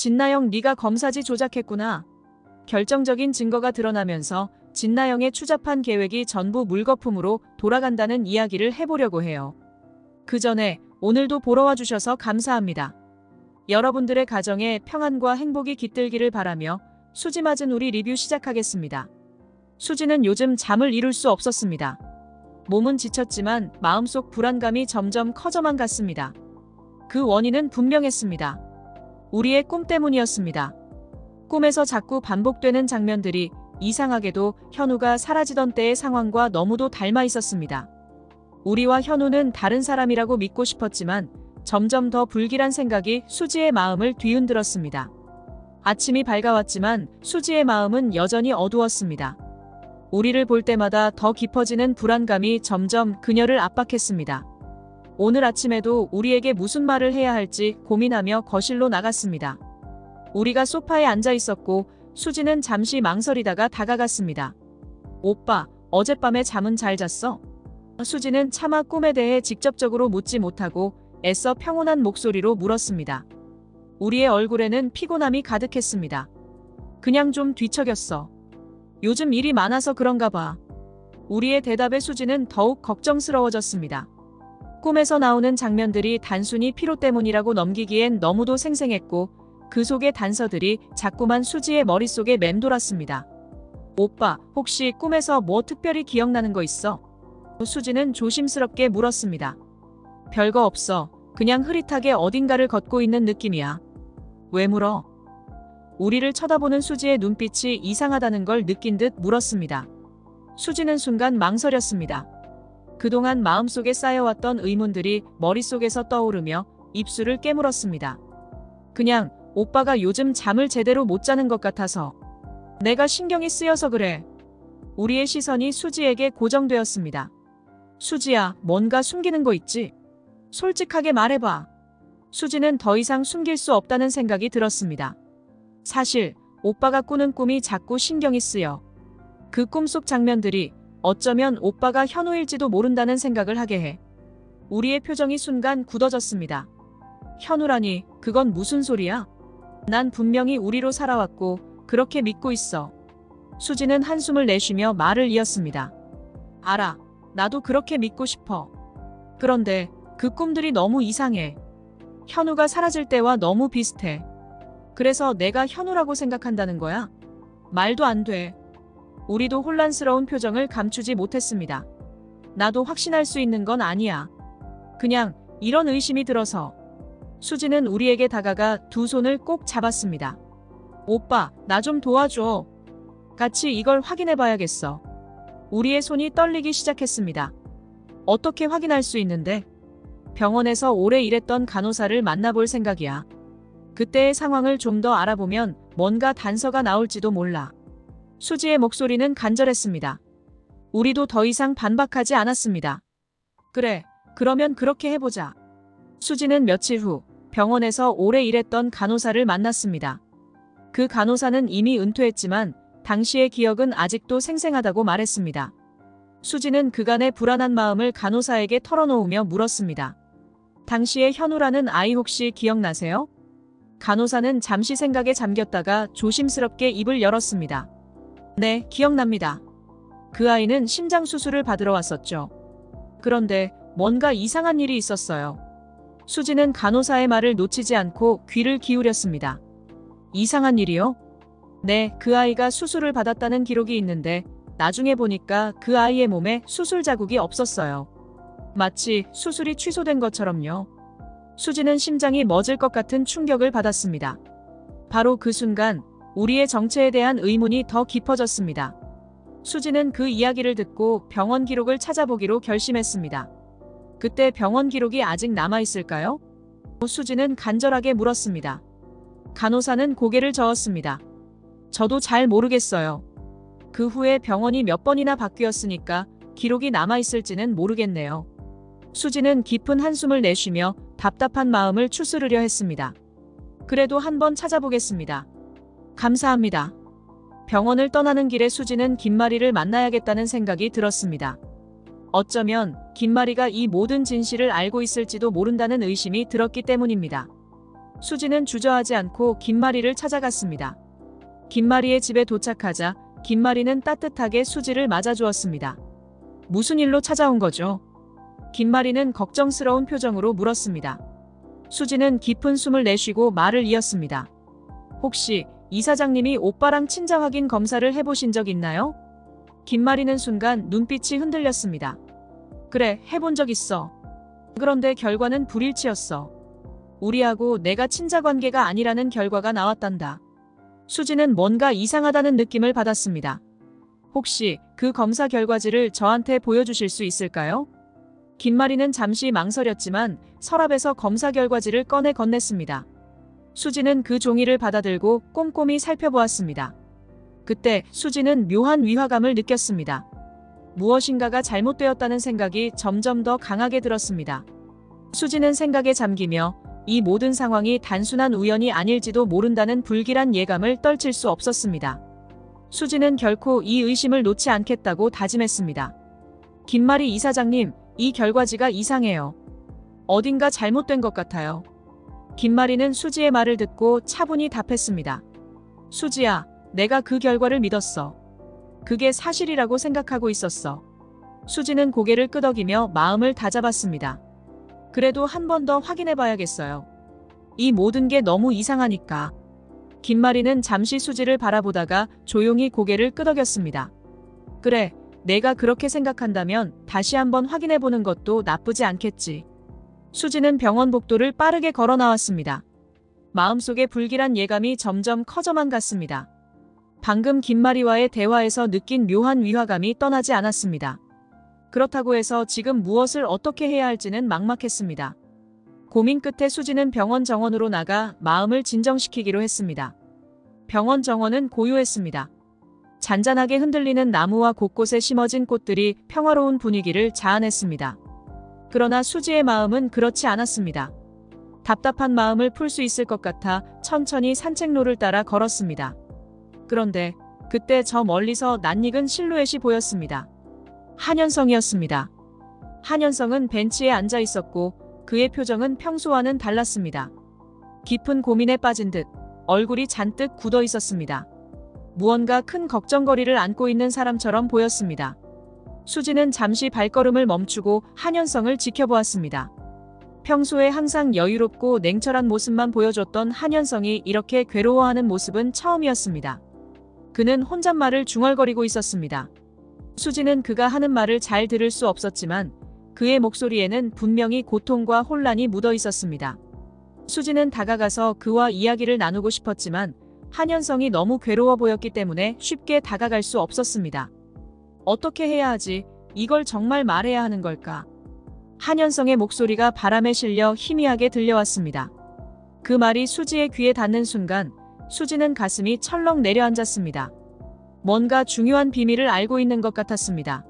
진나영 네가 검사지 조작했구나. 결정적인 증거가 드러나면서 진나영의 추잡한 계획이 전부 물거품으로 돌아간다는 이야기를 해보려고 해요. 그 전에 오늘도 보러 와주셔서 감사합니다. 여러분들의 가정에 평안과 행복이 깃들기를 바라며 수지 맞은 우리 리뷰 시작하겠습니다. 수지는 요즘 잠을 이룰 수 없었습니다. 몸은 지쳤지만 마음속 불안감이 점점 커져만 갔습니다. 그 원인은 분명했습니다. 우리의 꿈 때문이었습니다. 꿈에서 자꾸 반복되는 장면들이 이상하게도 현우가 사라지던 때의 상황과 너무도 닮아 있었습니다. 우리와 현우는 다른 사람이라고 믿고 싶었지만 점점 더 불길한 생각이 수지의 마음을 뒤흔들었습니다. 아침이 밝아왔지만 수지의 마음은 여전히 어두웠습니다. 우리를 볼 때마다 더 깊어지는 불안감이 점점 그녀를 압박했습니다. 오늘 아침에도 우리에게 무슨 말을 해야 할지 고민하며 거실로 나갔습니다. 우리가 소파에 앉아 있었고 수지는 잠시 망설이다가 다가갔습니다. 오빠, 어젯밤에 잠은 잘 잤어? 수지는 차마 꿈에 대해 직접적으로 묻지 못하고 애써 평온한 목소리로 물었습니다. 우리의 얼굴에는 피곤함이 가득했습니다. 그냥 좀 뒤척였어. 요즘 일이 많아서 그런가 봐. 우리의 대답에 수지는 더욱 걱정스러워졌습니다. 꿈에서 나오는 장면들이 단순히 피로 때문이라고 넘기기엔 너무도 생생했고 그 속의 단서들이 자꾸만 수지의 머릿속에 맴돌았습니다. 오빠, 혹시 꿈에서 뭐 특별히 기억나는 거 있어? 수지는 조심스럽게 물었습니다. 별거 없어. 그냥 흐릿하게 어딘가를 걷고 있는 느낌이야. 왜 물어? 우리를 쳐다보는 수지의 눈빛이 이상하다는 걸 느낀 듯 물었습니다. 수지는 순간 망설였습니다. 그동안 마음속에 쌓여왔던 의문들이 머릿속에서 떠오르며 입술을 깨물었습니다. 그냥 오빠가 요즘 잠을 제대로 못 자는 것 같아서. 내가 신경이 쓰여서 그래. 우리의 시선이 수지에게 고정되었습니다. 수지야, 뭔가 숨기는 거 있지? 솔직하게 말해봐. 수지는 더 이상 숨길 수 없다는 생각이 들었습니다. 사실 오빠가 꾸는 꿈이 자꾸 신경이 쓰여. 그 꿈속 장면들이 어쩌면 오빠가 현우일지도 모른다는 생각을 하게 해. 우리의 표정이 순간 굳어졌습니다. 현우라니, 그건 무슨 소리야? 난 분명히 우리로 살아왔고 그렇게 믿고 있어. 수지는 한숨을 내쉬며 말을 이었습니다. 알아. 나도 그렇게 믿고 싶어. 그런데 그 꿈들이 너무 이상해. 현우가 사라질 때와 너무 비슷해. 그래서 내가 현우라고 생각한다는 거야? 말도 안 돼. 우리도 혼란스러운 표정을 감추지 못했습니다. 나도 확신할 수 있는 건 아니야. 그냥 이런 의심이 들어서. 수지는 우리에게 다가가 두 손을 꼭 잡았습니다. 오빠, 나 좀 도와줘. 같이 이걸 확인해 봐야겠어. 우리의 손이 떨리기 시작했습니다. 어떻게 확인할 수 있는데? 병원에서 오래 일했던 간호사를 만나볼 생각이야. 그때의 상황을 좀 더 알아보면 뭔가 단서가 나올지도 몰라. 수지의 목소리는 간절했습니다. 우리도 더 이상 반박하지 않았습니다. 그래, 그러면 그렇게 해보자. 수지는 며칠 후 병원에서 오래 일했던 간호사를 만났습니다. 그 간호사는 이미 은퇴했지만 당시의 기억은 아직도 생생하다고 말했습니다. 수지는 그간의 불안한 마음을 간호사에게 털어놓으며 물었습니다. 당시의 현우라는 아이 혹시 기억나세요? 간호사는 잠시 생각에 잠겼다가 조심스럽게 입을 열었습니다. 네, 기억납니다. 그 아이는 심장 수술을 받으러 왔었죠. 그런데 뭔가 이상한 일이 있었어요. 수지는 간호사의 말을 놓치지 않고 귀를 기울였습니다. 이상한 일이요? 네, 그 아이가 수술을 받았다는 기록이 있는데 나중에 보니까 그 아이의 몸에 수술 자국이 없었어요. 마치 수술이 취소된 것처럼요. 수지는 심장이 멎을 것 같은 충격을 받았습니다. 바로 그 순간 우리의 정체에 대한 의문이 더 깊어졌습니다. 수지는 그 이야기를 듣고 병원 기록을 찾아보기로 결심했습니다. 그때 병원 기록이 아직 남아있을까요? 수지는 간절하게 물었습니다. 간호사는 고개를 저었습니다. 저도 잘 모르겠어요. 그 후에 병원이 몇 번이나 바뀌었으니까 기록이 남아있을지는 모르겠네요. 수지는 깊은 한숨을 내쉬며 답답한 마음을 추스르려 했습니다. 그래도 한번 찾아보겠습니다. 감사합니다. 병원을 떠나는 길에 수지는 김마리를 만나야겠다는 생각이 들었습니다. 어쩌면 김마리가 이 모든 진실을 알고 있을지도 모른다는 의심이 들었기 때문입니다. 수지는 주저하지 않고 김마리를 찾아갔습니다. 김마리의 집에 도착하자 김마리는 따뜻하게 수지를 맞아주었습니다. 무슨 일로 찾아온 거죠? 김마리는 걱정스러운 표정으로 물었습니다. 수지는 깊은 숨을 내쉬고 말을 이었습니다. 혹시 이사장님이 오빠랑 친자 확인 검사를 해보신 적 있나요? 김마리는 순간 눈빛이 흔들렸습니다. 그래, 해본 적 있어. 그런데 결과는 불일치였어. 우리하고 내가 친자 관계가 아니라는 결과가 나왔단다. 수지는 뭔가 이상하다는 느낌을 받았습니다. 혹시 그 검사 결과지를 저한테 보여주실 수 있을까요? 김마리는 잠시 망설였지만 서랍에서 검사 결과지를 꺼내 건넸습니다. 수지는 그 종이를 받아들고 꼼꼼히 살펴보았습니다. 그때 수지는 묘한 위화감을 느꼈습니다. 무엇인가가 잘못되었다는 생각이 점점 더 강하게 들었습니다. 수지는 생각에 잠기며 이 모든 상황이 단순한 우연이 아닐지도 모른다는 불길한 예감을 떨칠 수 없었습니다. 수지는 결코 이 의심을 놓지 않겠다고 다짐했습니다. 김마리 이사장님, 이 결과지가 이상해요. 어딘가 잘못된 것 같아요. 김마리는 수지의 말을 듣고 차분히 답했습니다. 수지야, 내가 그 결과를 믿었어. 그게 사실이라고 생각하고 있었어. 수지는 고개를 끄덕이며 마음을 다잡았습니다. 그래도 한 번 더 확인해 봐야겠어요. 이 모든 게 너무 이상하니까. 김마리는 잠시 수지를 바라보다가 조용히 고개를 끄덕였습니다. 그래, 내가 그렇게 생각한다면 다시 한번 확인해 보는 것도 나쁘지 않겠지. 수지는 병원 복도를 빠르게 걸어 나왔습니다. 마음속에 불길한 예감이 점점 커져만 갔습니다. 방금 김마리와의 대화에서 느낀 묘한 위화감이 떠나지 않았습니다. 그렇다고 해서 지금 무엇을 어떻게 해야 할지는 막막했습니다. 고민 끝에 수지는 병원 정원으로 나가 마음을 진정시키기로 했습니다. 병원 정원은 고요했습니다. 잔잔하게 흔들리는 나무와 곳곳에 심어진 꽃들이 평화로운 분위기를 자아냈습니다. 그러나 수지의 마음은 그렇지 않았습니다. 답답한 마음을 풀 수 있을 것 같아 천천히 산책로를 따라 걸었습니다. 그런데 그때 저 멀리서 낯익은 실루엣이 보였습니다. 한현성이었습니다. 한현성은 벤치에 앉아 있었고 그의 표정은 평소와는 달랐습니다. 깊은 고민에 빠진 듯 얼굴이 잔뜩 굳어 있었습니다. 무언가 큰 걱정거리를 안고 있는 사람처럼 보였습니다. 수지는 잠시 발걸음을 멈추고 한현성을 지켜보았습니다. 평소에 항상 여유롭고 냉철한 모습만 보여줬던 한현성이 이렇게 괴로워하는 모습은 처음이었습니다. 그는 혼잣말을 중얼거리고 있었습니다. 수지는 그가 하는 말을 잘 들을 수 없었지만 그의 목소리에는 분명히 고통과 혼란이 묻어 있었습니다. 수지는 다가가서 그와 이야기를 나누고 싶었지만 한현성이 너무 괴로워 보였기 때문에 쉽게 다가갈 수 없었습니다. 어떻게 해야 하지? 이걸 정말 말해야 하는 걸까? 한현성의 목소리가 바람에 실려 희미하게 들려왔습니다. 그 말이 수지의 귀에 닿는 순간 수지는 가슴이 철렁 내려앉았습니다. 뭔가 중요한 비밀을 알고 있는 것 같았습니다.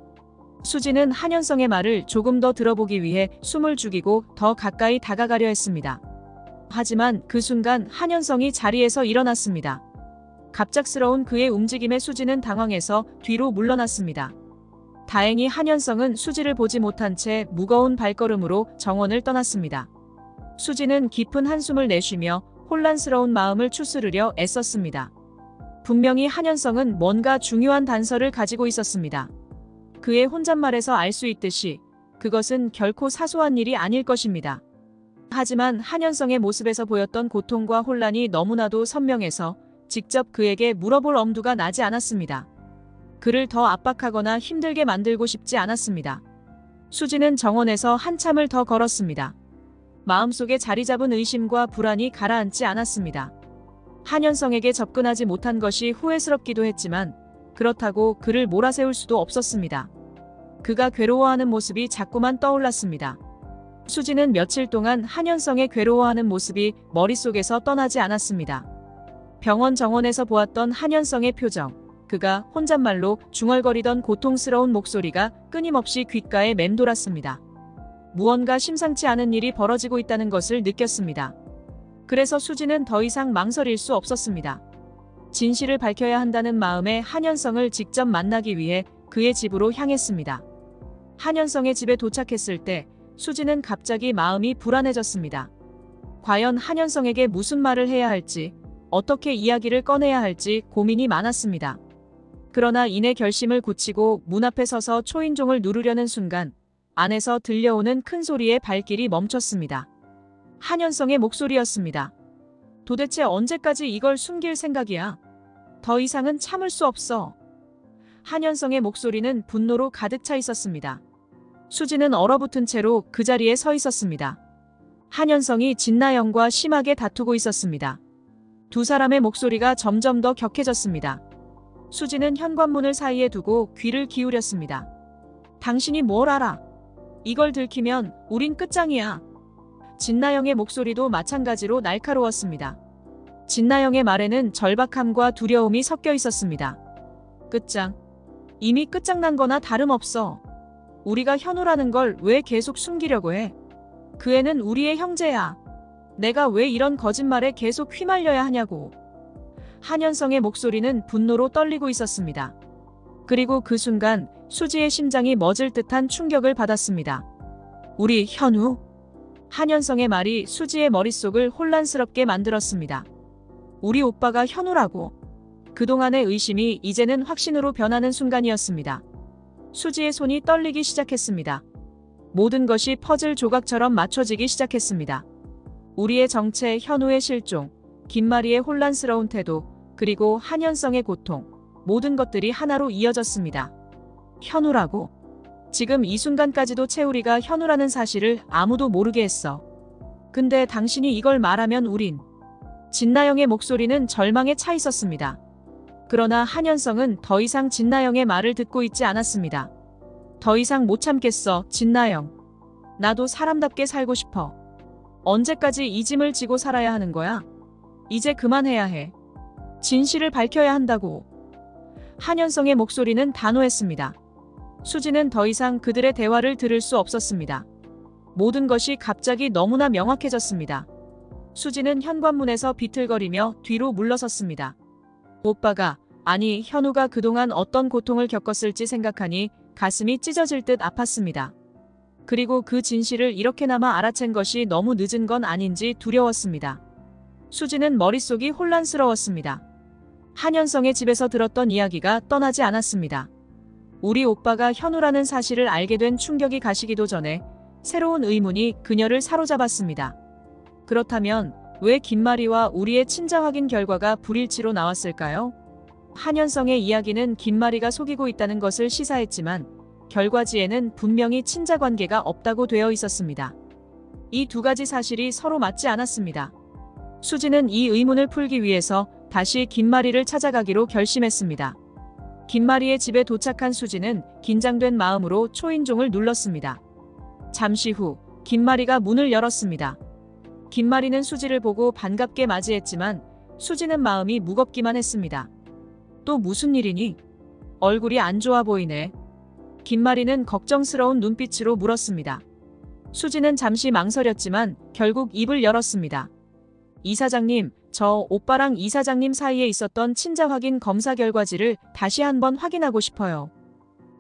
수지는 한현성의 말을 조금 더 들어보기 위해 숨을 죽이고 더 가까이 다가가려 했습니다. 하지만 그 순간 한현성이 자리에서 일어났습니다. 갑작스러운 그의 움직임에 수지는 당황해서 뒤로 물러났습니다. 다행히 한현성은 수지를 보지 못한 채 무거운 발걸음으로 정원을 떠났습니다. 수지는 깊은 한숨을 내쉬며 혼란스러운 마음을 추스르려 애썼습니다. 분명히 한현성은 뭔가 중요한 단서를 가지고 있었습니다. 그의 혼잣말에서 알 수 있듯이 그것은 결코 사소한 일이 아닐 것입니다. 하지만 한현성의 모습에서 보였던 고통과 혼란이 너무나도 선명해서 직접 그에게 물어볼 엄두가 나지 않았습니다. 그를 더 압박하거나 힘들게 만들고 싶지 않았습니다. 수지는 정원에서 한참을 더 걸었습니다. 마음속에 자리 잡은 의심과 불안이 가라앉지 않았습니다. 한현성에게 접근하지 못한 것이 후회스럽기도 했지만 그렇다고 그를 몰아세울 수도 없었습니다. 그가 괴로워하는 모습이 자꾸만 떠올랐습니다. 수지는 며칠 동안 한현성의 괴로워하는 모습이 머릿속에서 떠나지 않았습니다. 병원 정원에서 보았던 한현성의 표정, 그가 혼잣말로 중얼거리던 고통스러운 목소리가 끊임없이 귓가에 맴돌았습니다. 무언가 심상치 않은 일이 벌어지고 있다는 것을 느꼈습니다. 그래서 수지는 더 이상 망설일 수 없었습니다. 진실을 밝혀야 한다는 마음에 한현성을 직접 만나기 위해 그의 집으로 향했습니다. 한현성의 집에 도착했을 때 수지는 갑자기 마음이 불안해졌습니다. 과연 한현성에게 무슨 말을 해야 할지, 어떻게 이야기를 꺼내야 할지 고민이 많았습니다. 그러나 이내 결심을 굳히고 문 앞에 서서 초인종을 누르려는 순간 안에서 들려오는 큰 소리에 발길이 멈췄습니다. 한현성의 목소리였습니다. 도대체 언제까지 이걸 숨길 생각이야? 더 이상은 참을 수 없어. 한현성의 목소리는 분노로 가득 차 있었습니다. 수지는 얼어붙은 채로 그 자리에 서 있었습니다. 한현성이 진나영과 심하게 다투고 있었습니다. 두 사람의 목소리가 점점 더 격해졌습니다. 수지는 현관문을 사이에 두고 귀를 기울였습니다. 당신이 뭘 알아? 이걸 들키면 우린 끝장이야. 진나영의 목소리도 마찬가지로 날카로웠습니다. 진나영의 말에는 절박함과 두려움이 섞여 있었습니다. 끝장. 이미 끝장난 거나 다름없어. 우리가 현우라는 걸 왜 계속 숨기려고 해? 그 애는 우리의 형제야. 내가 왜 이런 거짓말에 계속 휘말려야 하냐고. 한현성의 목소리는 분노로 떨리고 있었습니다. 그리고 그 순간 수지의 심장이 멎을 듯한 충격을 받았습니다. 우리 현우? 한현성의 말이 수지의 머릿속을 혼란스럽게 만들었습니다. 우리 오빠가 현우라고. 그동안의 의심이 이제는 확신으로 변하는 순간이었습니다. 수지의 손이 떨리기 시작했습니다. 모든 것이 퍼즐 조각처럼 맞춰지기 시작했습니다. 우리의 정체, 현우의 실종, 김마리의 혼란스러운 태도, 그리고 한현성의 고통, 모든 것들이 하나로 이어졌습니다. 현우라고? 지금 이 순간까지도 채우리가 현우라는 사실을 아무도 모르게 했어. 근데 당신이 이걸 말하면 우린. 진나영의 목소리는 절망에 차 있었습니다. 그러나 한현성은 더 이상 진나영의 말을 듣고 있지 않았습니다. 더 이상 못 참겠어, 진나영. 나도 사람답게 살고 싶어. 언제까지 이 짐을 지고 살아야 하는 거야? 이제 그만해야 해. 진실을 밝혀야 한다고. 한현성의 목소리는 단호했습니다. 수지는 더 이상 그들의 대화를 들을 수 없었습니다. 모든 것이 갑자기 너무나 명확해졌습니다. 수지는 현관문에서 비틀거리며 뒤로 물러섰습니다. 오빠가, 아니 현우가 그동안 어떤 고통을 겪었을지 생각하니 가슴이 찢어질 듯 아팠습니다. 그리고 그 진실을 이렇게나마 알아챈 것이 너무 늦은 건 아닌지 두려웠습니다. 수지는 머릿속이 혼란스러웠습니다. 한현성의 집에서 들었던 이야기가 떠나지 않았습니다. 우리 오빠가 현우라는 사실을 알게 된 충격이 가시기도 전에 새로운 의문이 그녀를 사로잡았습니다. 그렇다면 왜 김마리와 우리의 친자 확인 결과가 불일치로 나왔을까요? 한현성의 이야기는 김마리가 속이고 있다는 것을 시사했지만 결과지에는 분명히 친자 관계가 없다고 되어 있었습니다. 이 두 가지 사실이 서로 맞지 않았습니다. 수지는 이 의문을 풀기 위해서 다시 김마리를 찾아가기로 결심했습니다. 김마리의 집에 도착한 수지는 긴장된 마음으로 초인종을 눌렀습니다. 잠시 후 김마리가 문을 열었습니다. 김마리는 수지를 보고 반갑게 맞이했지만 수지는 마음이 무겁기만 했습니다. 또 무슨 일이니? 얼굴이 안 좋아 보이네. 김마리는 걱정스러운 눈빛으로 물었습니다. 수지는 잠시 망설였지만 결국 입을 열었습니다. 이사장님, 저 오빠랑 이사장님 사이에 있었던 친자 확인 검사 결과지를 다시 한번 확인하고 싶어요.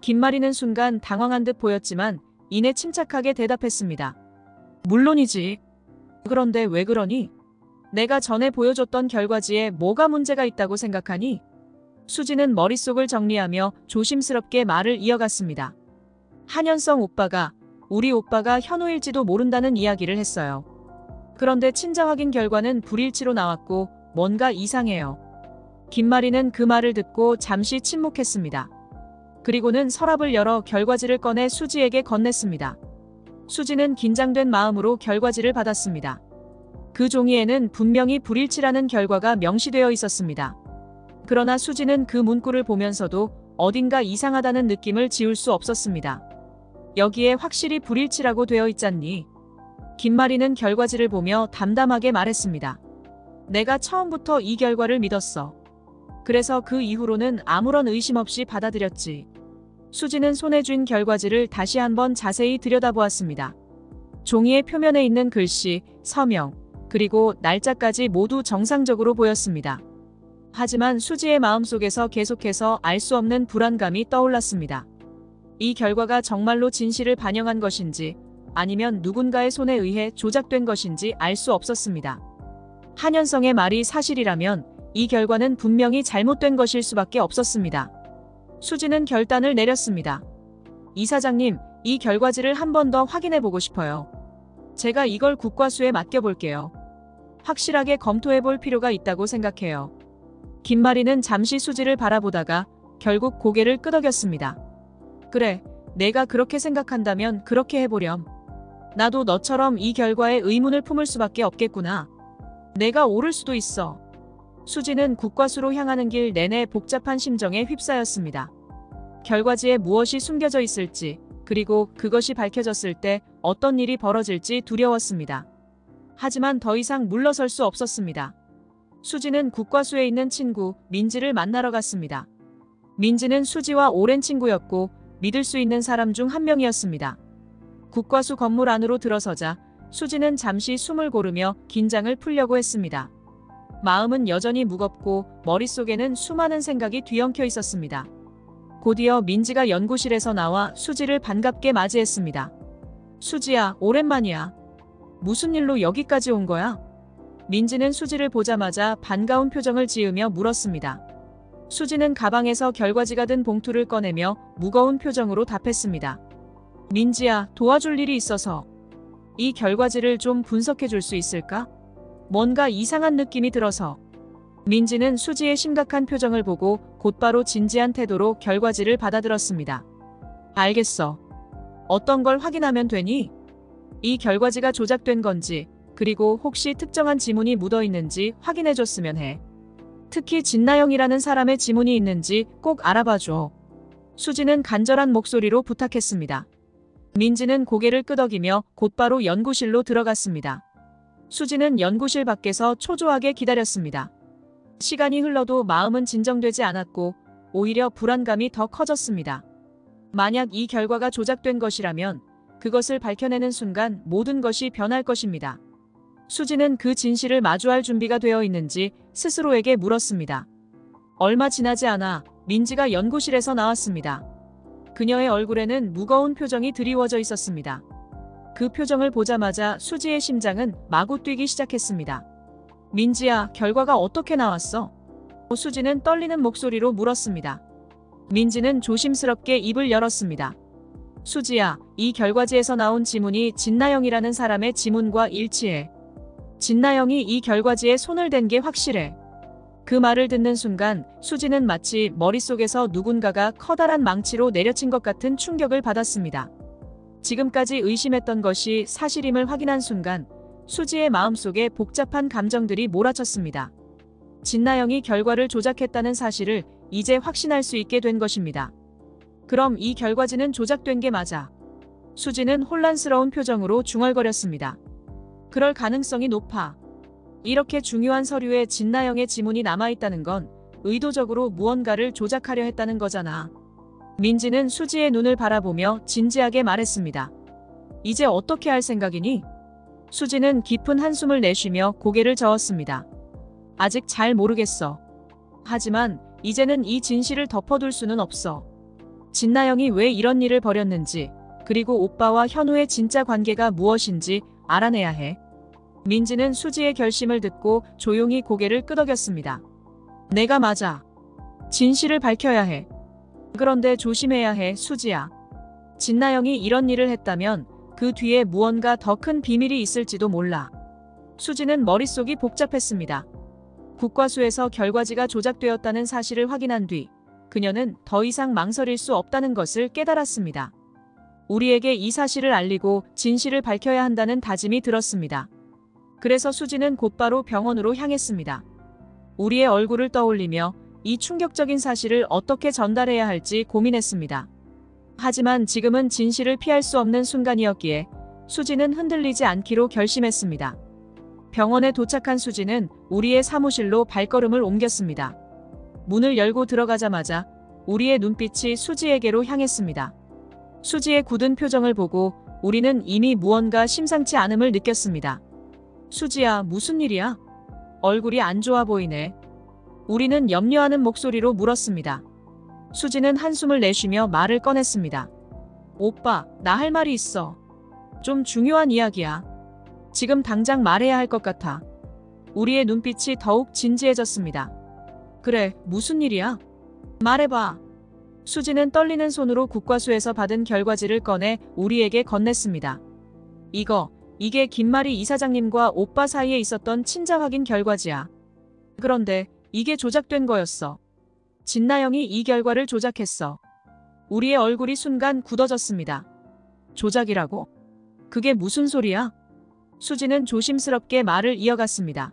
김마리는 순간 당황한 듯 보였지만 이내 침착하게 대답했습니다. 물론이지. 그런데 왜 그러니? 내가 전에 보여줬던 결과지에 뭐가 문제가 있다고 생각하니? 수지는 머릿속을 정리하며 조심스럽게 말을 이어갔습니다. 한현성 오빠가, 우리 오빠가 현우일지도 모른다는 이야기를 했어요. 그런데 친자 확인 결과는 불일치로 나왔고 뭔가 이상해요. 김마리는 그 말을 듣고 잠시 침묵했습니다. 그리고는 서랍을 열어 결과지를 꺼내 수지에게 건넸습니다. 수지는 긴장된 마음으로 결과지를 받았습니다. 그 종이에는 분명히 불일치라는 결과가 명시되어 있었습니다. 그러나 수지는 그 문구를 보면서도 어딘가 이상하다는 느낌을 지울 수 없었습니다. 여기에 확실히 불일치라고 되어 있잖니. 김마리는 결과지를 보며 담담하게 말했습니다. 내가 처음부터 이 결과를 믿었어. 그래서 그 이후로는 아무런 의심 없이 받아들였지. 수지는 손에 쥔 결과지를 다시 한번 자세히 들여다보았습니다. 종이의 표면에 있는 글씨, 서명, 그리고 날짜까지 모두 정상적으로 보였습니다. 하지만 수지의 마음속에서 계속해서 알 수 없는 불안감이 떠올랐습니다. 이 결과가 정말로 진실을 반영한 것인지, 아니면 누군가의 손에 의해 조작된 것인지 알 수 없었습니다. 한현성의 말이 사실이라면 이 결과는 분명히 잘못된 것일 수밖에 없었습니다. 수지는 결단을 내렸습니다. 이사장님, 이 결과지를 한 번 더 확인해 보고 싶어요. 제가 이걸 국과수에 맡겨볼게요. 확실하게 검토해 볼 필요가 있다고 생각해요. 김마리는 잠시 수지를 바라보다가 결국 고개를 끄덕였습니다. 그래, 내가 그렇게 생각한다면 그렇게 해보렴. 나도 너처럼 이 결과에 의문을 품을 수밖에 없겠구나. 내가 옳을 수도 있어. 수지는 국과수로 향하는 길 내내 복잡한 심정에 휩싸였습니다. 결과지에 무엇이 숨겨져 있을지, 그리고 그것이 밝혀졌을 때 어떤 일이 벌어질지 두려웠습니다. 하지만 더 이상 물러설 수 없었습니다. 수지는 국과수에 있는 친구 민지를 만나러 갔습니다. 민지는 수지와 오랜 친구였고 믿을 수 있는 사람 중 한 명이었습니다. 국과수 건물 안으로 들어서자 수지는 잠시 숨을 고르며 긴장을 풀려고 했습니다. 마음은 여전히 무겁고 머릿속에는 수많은 생각이 뒤엉켜 있었습니다. 곧이어 민지가 연구실에서 나와 수지를 반갑게 맞이했습니다. 수지야, 오랜만이야. 무슨 일로 여기까지 온 거야? 민지는 수지를 보자마자 반가운 표정을 지으며 물었습니다. 수지는 가방에서 결과지가 든 봉투를 꺼내며 무거운 표정으로 답했습니다. 민지야, 도와줄 일이 있어서. 이 결과지를 좀 분석해 줄 수 있을까? 뭔가 이상한 느낌이 들어서. 민지는 수지의 심각한 표정을 보고 곧바로 진지한 태도로 결과지를 받아들었습니다. 알겠어. 어떤 걸 확인하면 되니? 이 결과지가 조작된 건지, 그리고 혹시 특정한 지문이 묻어 있는지 확인해 줬으면 해. 특히 진나영이라는 사람의 지문이 있는지 꼭 알아봐줘. 수지는 간절한 목소리로 부탁했습니다. 민지는 고개를 끄덕이며 곧바로 연구실로 들어갔습니다. 수지는 연구실 밖에서 초조하게 기다렸습니다. 시간이 흘러도 마음은 진정되지 않았고 오히려 불안감이 더 커졌습니다. 만약 이 결과가 조작된 것이라면 그것을 밝혀내는 순간 모든 것이 변할 것입니다. 수지는 그 진실을 마주할 준비가 되어 있는지 스스로에게 물었습니다. 얼마 지나지 않아 민지가 연구실에서 나왔습니다. 그녀의 얼굴에는 무거운 표정이 드리워져 있었습니다. 그 표정을 보자마자 수지의 심장은 마구 뛰기 시작했습니다. 민지야, 결과가 어떻게 나왔어? 수지는 떨리는 목소리로 물었습니다. 민지는 조심스럽게 입을 열었습니다. 수지야, 이 결과지에서 나온 지문이 진나영이라는 사람의 지문과 일치해. 진나영이 이 결과지에 손을 댄 게 확실해. 그 말을 듣는 순간 수지는 마치 머릿속에서 누군가가 커다란 망치로 내려친 것 같은 충격을 받았습니다. 지금까지 의심했던 것이 사실임을 확인한 순간 수지의 마음속에 복잡한 감정들이 몰아쳤습니다. 진나영이 결과를 조작했다는 사실을 이제 확신할 수 있게 된 것입니다. 그럼 이 결과지는 조작된 게 맞아? 수지는 혼란스러운 표정으로 중얼거렸습니다. 그럴 가능성이 높아. 이렇게 중요한 서류에 진나영의 지문이 남아있다는 건 의도적으로 무언가를 조작하려 했다는 거잖아. 민지는 수지의 눈을 바라보며 진지하게 말했습니다. 이제 어떻게 할 생각이니? 수지는 깊은 한숨을 내쉬며 고개를 저었습니다. 아직 잘 모르겠어. 하지만 이제는 이 진실을 덮어둘 수는 없어. 진나영이 왜 이런 일을 벌였는지, 그리고 오빠와 현우의 진짜 관계가 무엇인지 알아내야 해. 민지는 수지의 결심을 듣고 조용히 고개를 끄덕였습니다. 내가 맞아. 진실을 밝혀야 해. 그런데 조심해야 해, 수지야. 진나영이 이런 일을 했다면 그 뒤에 무언가 더 큰 비밀이 있을지도 몰라. 수지는 머릿속이 복잡했습니다. 국과수에서 결과지가 조작되었다는 사실을 확인한 뒤 그녀는 더 이상 망설일 수 없다는 것을 깨달았습니다. 우리에게 이 사실을 알리고 진실을 밝혀야 한다는 다짐이 들었습니다. 그래서 수지는 곧바로 병원으로 향했습니다. 우리의 얼굴을 떠올리며 이 충격적인 사실을 어떻게 전달해야 할지 고민했습니다. 하지만 지금은 진실을 피할 수 없는 순간이었기에 수지는 흔들리지 않기로 결심했습니다. 병원에 도착한 수지는 우리의 사무실로 발걸음을 옮겼습니다. 문을 열고 들어가자마자 우리의 눈빛이 수지에게로 향했습니다. 수지의 굳은 표정을 보고 우리는 이미 무언가 심상치 않음을 느꼈습니다. 수지야, 무슨 일이야? 얼굴이 안 좋아 보이네. 우리는 염려하는 목소리로 물었습니다. 수지는 한숨을 내쉬며 말을 꺼냈습니다. 오빠, 나 할 말이 있어. 좀 중요한 이야기야. 지금 당장 말해야 할 것 같아. 우리의 눈빛이 더욱 진지해졌습니다. 그래, 무슨 일이야? 말해봐. 수지는 떨리는 손으로 국과수에서 받은 결과지를 꺼내 우리에게 건넸습니다. 이게 김마리 이사장님과 오빠 사이에 있었던 친자 확인 결과지야. 그런데 이게 조작된 거였어. 진나영이 이 결과를 조작했어. 우리의 얼굴이 순간 굳어졌습니다. 조작이라고? 그게 무슨 소리야? 수지는 조심스럽게 말을 이어갔습니다.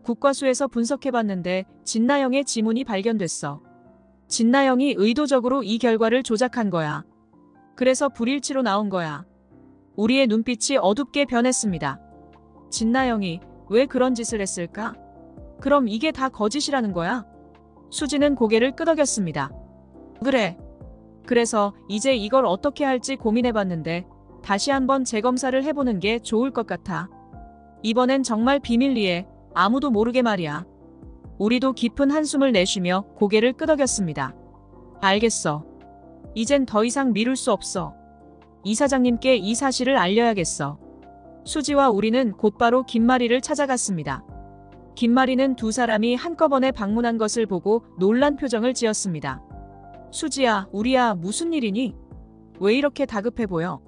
국과수에서 분석해봤는데 진나영의 지문이 발견됐어. 진나영이 의도적으로 이 결과를 조작한 거야. 그래서 불일치로 나온 거야. 우리의 눈빛이 어둡게 변했습니다. 진나영이 왜 그런 짓을 했을까? 그럼 이게 다 거짓이라는 거야? 수지는 고개를 끄덕였습니다. 그래. 그래서 이제 이걸 어떻게 할지 고민해봤는데 다시 한번 재검사를 해보는 게 좋을 것 같아. 이번엔 정말 비밀리에 아무도 모르게 말이야. 우리도 깊은 한숨을 내쉬며 고개를 끄덕였습니다. 알겠어. 이젠 더 이상 미룰 수 없어. 이사장님께 이 사실을 알려야겠어. 수지와 우리는 곧바로 김마리를 찾아갔습니다. 김마리는 두 사람이 한꺼번에 방문한 것을 보고 놀란 표정을 지었습니다. 수지야, 우리야, 무슨 일이니? 왜 이렇게 다급해 보여?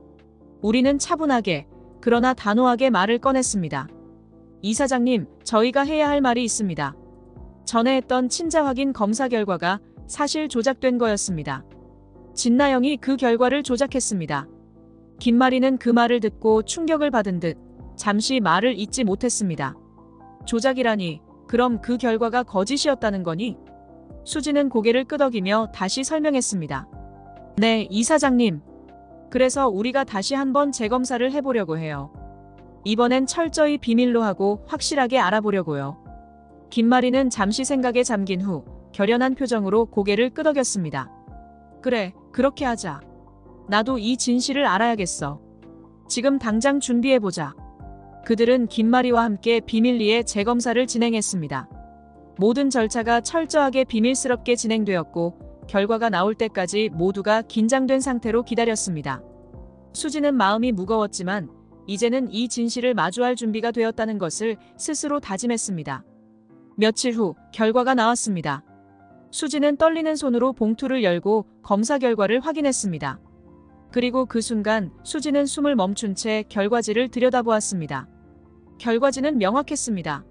우리는 차분하게, 그러나 단호하게 말을 꺼냈습니다. 이사장님, 저희가 해야 할 말이 있습니다. 전에 했던 친자 확인 검사 결과가 사실 조작된 거였습니다. 진나영이 그 결과를 조작했습니다. 김마리는 그 말을 듣고 충격을 받은 듯 잠시 말을 잇지 못했습니다. 조작이라니, 그럼 그 결과가 거짓이었다는 거니? 수지는 고개를 끄덕이며 다시 설명했습니다. 네, 이사장님. 그래서 우리가 다시 한번 재검사를 해보려고 해요. 이번엔 철저히 비밀로 하고 확실하게 알아보려고요. 김마리는 잠시 생각에 잠긴 후 결연한 표정으로 고개를 끄덕였습니다. 그래, 그렇게 하자. 나도 이 진실을 알아야겠어. 지금 당장 준비해보자. 그들은 김마리와 함께 비밀리에 재검사를 진행했습니다. 모든 절차가 철저하게 비밀스럽게 진행되었고 결과가 나올 때까지 모두가 긴장된 상태로 기다렸습니다. 수지는 마음이 무거웠지만 이제는 이 진실을 마주할 준비가 되었다는 것을 스스로 다짐했습니다. 며칠 후 결과가 나왔습니다. 수지는 떨리는 손으로 봉투를 열고 검사 결과를 확인했습니다. 그리고 그 순간 수지는 숨을 멈춘 채 결과지를 들여다보았습니다. 결과지는 명확했습니다.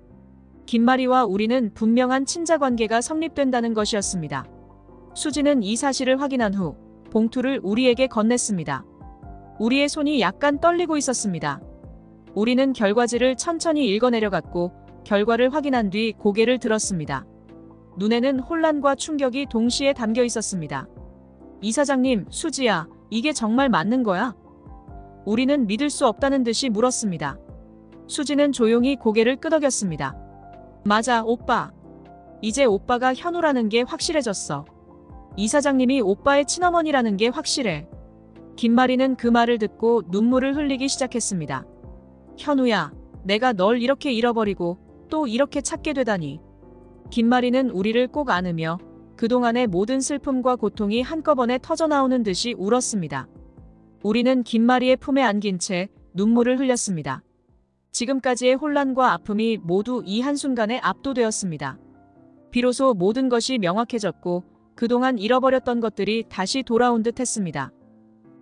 김마리와 우리는 분명한 친자 관계가 성립된다는 것이었습니다. 수지는 이 사실을 확인한 후 봉투를 우리에게 건넸습니다. 우리의 손이 약간 떨리고 있었습니다. 우리는 결과지를 천천히 읽어내려갔고 결과를 확인한 뒤 고개를 들었습니다. 눈에는 혼란과 충격이 동시에 담겨 있었습니다. 이사장님, 수지야, 이게 정말 맞는 거야? 우리는 믿을 수 없다는 듯이 물었습니다. 수지는 조용히 고개를 끄덕였습니다. 맞아, 오빠. 이제 오빠가 현우라는 게 확실해졌어. 이사장님이 오빠의 친어머니라는 게 확실해. 김마리는 그 말을 듣고 눈물을 흘리기 시작했습니다. 현우야, 내가 널 이렇게 잃어버리고 또 이렇게 찾게 되다니. 김마리는 우리를 꼭 안으며 그동안의 모든 슬픔과 고통이 한꺼번에 터져나오는 듯이 울었습니다. 우리는 김마리의 품에 안긴 채 눈물을 흘렸습니다. 지금까지의 혼란과 아픔이 모두 이 한순간에 압도되었습니다. 비로소 모든 것이 명확해졌고 그동안 잃어버렸던 것들이 다시 돌아온 듯 했습니다.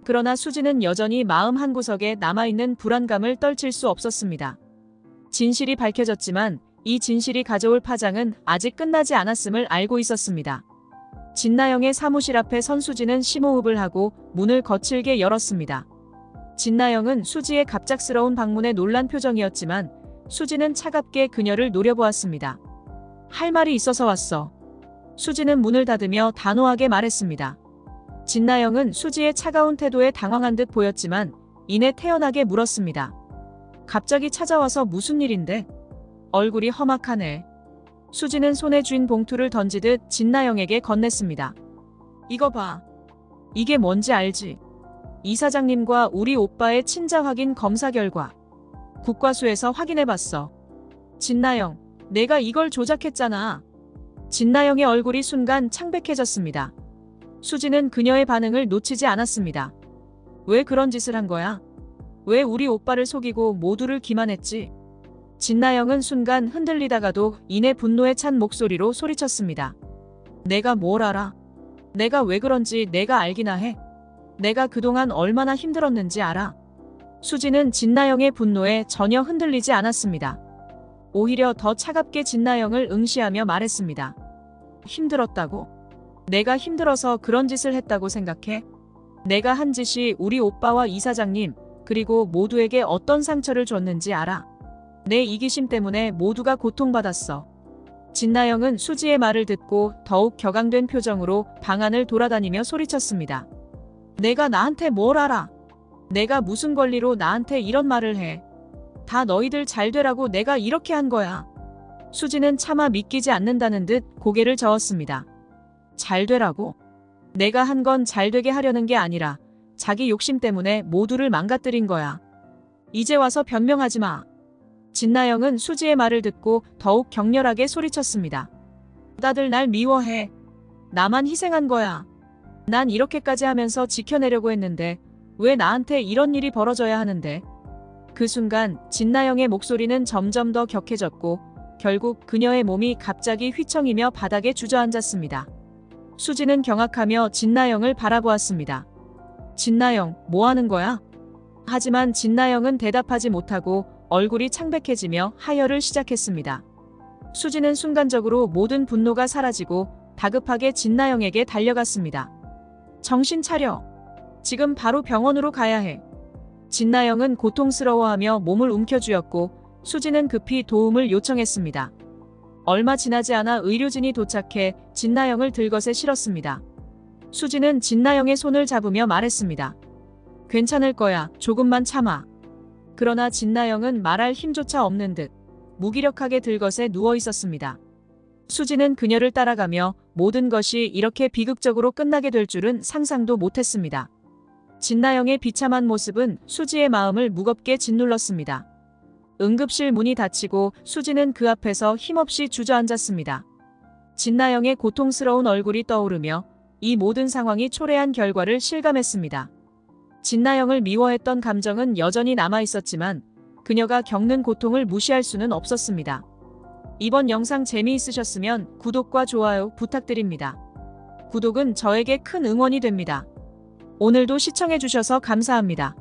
그러나 수지는 여전히 마음 한구석에 남아있는 불안감을 떨칠 수 없었습니다. 진실이 밝혀졌지만 이 진실이 가져올 파장은 아직 끝나지 않았음을 알고 있었습니다. 진나영의 사무실 앞에 선 수지는 심호흡을 하고 문을 거칠게 열었습니다. 진나영은 수지의 갑작스러운 방문에 놀란 표정이었지만 수지는 차갑게 그녀를 노려보았습니다. 할 말이 있어서 왔어. 수지는 문을 닫으며 단호하게 말했습니다. 진나영은 수지의 차가운 태도에 당황한 듯 보였지만 이내 태연하게 물었습니다. 갑자기 찾아와서 무슨 일인데? 얼굴이 험악하네. 수지는 손에 쥔 봉투를 던지듯 진나영에게 건넸습니다. 이거 봐. 이게 뭔지 알지? 이사장님과 우리 오빠의 친자 확인 검사 결과. 국과수에서 확인해봤어. 진나영, 내가 이걸 조작했잖아. 진나영의 얼굴이 순간 창백해졌습니다. 수지는 그녀의 반응을 놓치지 않았습니다. 왜 그런 짓을 한 거야? 왜 우리 오빠를 속이고 모두를 기만했지? 진나영은 순간 흔들리다가도 이내 분노에 찬 목소리로 소리쳤습니다. 내가 뭘 알아? 내가 왜 그런지 내가 알기나 해. 내가 그동안 얼마나 힘들었는지 알아. 수지는 진나영의 분노에 전혀 흔들리지 않았습니다. 오히려 더 차갑게 진나영을 응시하며 말했습니다. 힘들었다고? 내가 힘들어서 그런 짓을 했다고 생각해? 내가 한 짓이 우리 오빠와 이사장님 그리고 모두에게 어떤 상처를 줬는지 알아. 내 이기심 때문에 모두가 고통받았어. 진나영은 수지의 말을 듣고 더욱 격앙된 표정으로 방 안을 돌아다니며 소리쳤습니다. 내가 나한테 뭘 알아? 내가 무슨 권리로 나한테 이런 말을 해? 다 너희들 잘 되라고 내가 이렇게 한 거야. 수지는 차마 믿기지 않는다는 듯 고개를 저었습니다. 잘 되라고? 내가 한 건 잘 되게 하려는 게 아니라 자기 욕심 때문에 모두를 망가뜨린 거야. 이제 와서 변명하지 마. 진나영은 수지의 말을 듣고 더욱 격렬하게 소리쳤습니다. 다들 날 미워해. 나만 희생한 거야. 난 이렇게까지 하면서 지켜내려고 했는데 왜 나한테 이런 일이 벌어져야 하는데? 그 순간 진나영의 목소리는 점점 더 격해졌고 결국 그녀의 몸이 갑자기 휘청이며 바닥에 주저앉았습니다. 수지는 경악하며 진나영을 바라보았습니다. 진나영, 뭐 하는 거야? 하지만 진나영은 대답하지 못하고 얼굴이 창백해지며 하혈을 시작했습니다. 수지는 순간적으로 모든 분노가 사라지고 다급하게 진나영에게 달려갔습니다. 정신 차려. 지금 바로 병원으로 가야 해. 진나영은 고통스러워하며 몸을 움켜쥐었고 수지는 급히 도움을 요청했습니다. 얼마 지나지 않아 의료진이 도착해 진나영을 들것에 실었습니다. 수지는 진나영의 손을 잡으며 말했습니다. 괜찮을 거야. 조금만 참아. 그러나 진나영은 말할 힘조차 없는 듯 무기력하게 들것에 누워 있었습니다. 수지는 그녀를 따라가며 모든 것이 이렇게 비극적으로 끝나게 될 줄은 상상도 못했습니다. 진나영의 비참한 모습은 수지의 마음을 무겁게 짓눌렀습니다. 응급실 문이 닫히고 수지는 그 앞에서 힘없이 주저앉았습니다. 진나영의 고통스러운 얼굴이 떠오르며 이 모든 상황이 초래한 결과를 실감했습니다. 진나영을 미워했던 감정은 여전히 남아있었지만 그녀가 겪는 고통을 무시할 수는 없었습니다. 이번 영상 재미있으셨으면 구독과 좋아요 부탁드립니다. 구독은 저에게 큰 응원이 됩니다. 오늘도 시청해주셔서 감사합니다.